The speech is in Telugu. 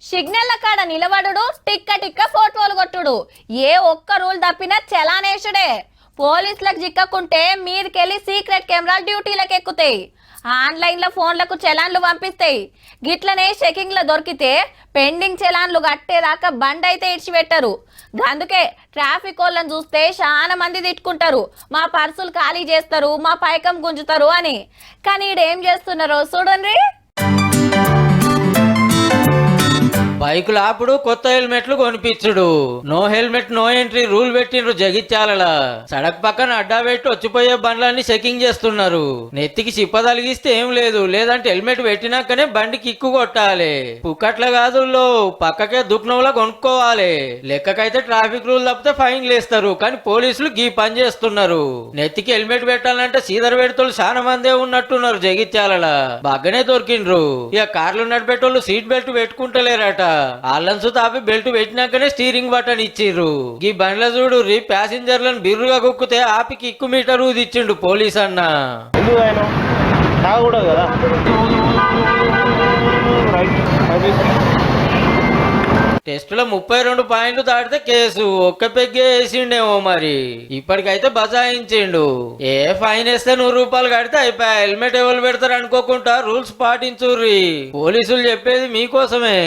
సిగ్నల్ కాడ నిలబడుడు, టిక్క టిక్క ఫోటోలు కొట్టుడు, ఏ ఒక్క రూల్ తప్పినా చలానేసుడే. పోలీసులకు చిక్కకుంటే మీరికెళ్ళి సీక్రెట్ కెమెరాలు డ్యూటీలకు ఎక్కుతాయి. ఆన్లైన్ లో ఫోన్లకు చలాన్లు పంపిస్తాయి. గిట్లనే చెకింగ్ లో దొరికితే పెండింగ్ చలాన్లు కట్టేదాకా బండ్ అయితే ఇడిచిపెట్టరు. అందుకే ట్రాఫిక్ వాళ్ళని చూస్తే చాలా మంది తిట్టుకుంటారు, మా పర్సులు ఖాళీ చేస్తారు, మా పైకం గుంజుతారు అని. కానీ ఈడేం చేస్తున్నారో చూడండి. బైకులు ఆపుడు, కొత్త హెల్మెట్లు కొనిపించుడు, no helmet no entry rule పెట్టిండ్రు జగిత్యాలలా. సడక్ పక్కన అడ్డా పెట్టి వచ్చిపోయే బండ్లన్నీ చెకింగ్ చేస్తున్నారు. నెత్తికి చిప్ప తలిగిస్తే ఏం లేదు, లేదంటే హెల్మెట్ పెట్టినాకనే బండి కిక్కు కొట్టాలి. పుక్కట్ల కాదు, పక్కకే దుక్నంలో కొనుక్కోవాలి. లెక్కకైతే ట్రాఫిక్ రూల్ తప్పితే ఫైన్ లేస్తారు, కానీ పోలీసులు గీ పని చేస్తున్నారు. నెత్తికి హెల్మెట్ పెట్టాలంటే సీదర పెడతలు చాలా మందే ఉన్నట్టున్నారు జగిత్యాలలా. బాగానే దొరికిండ్రు. ఇక కార్లు నడిపేటోళ్ళు సీట్ బెల్ట్ పెట్టుకుంటలేరట. ఆళ్ళన్సు తాపి బెల్ట్ పెట్టినాకనే స్టీరింగ్ బటన్ ఇచ్చిర్రు. ఈ బండ్ల చూడు ప్యాసింజర్లను బిర్రుగా కుక్కితే ఆపి కిక్కు మీటర్ ఇచ్చిండు పోలీస్ అన్న. టెస్టులో 32 పాయింట్లు దాటితే కేసు, ఒక్క పెగ్గే వేసిండేమో మరి. ఇప్పటికైతే బజాయించిండు. ఏ ఫైన్ వేస్తే 100 రూపాయలు కడితే అయిపోయా. హెల్మెట్ ఎవరు పెడతారు అనుకోకుండా రూల్స్ పాటించుర్రి. పోలీసులు చెప్పేది మీకోసమే.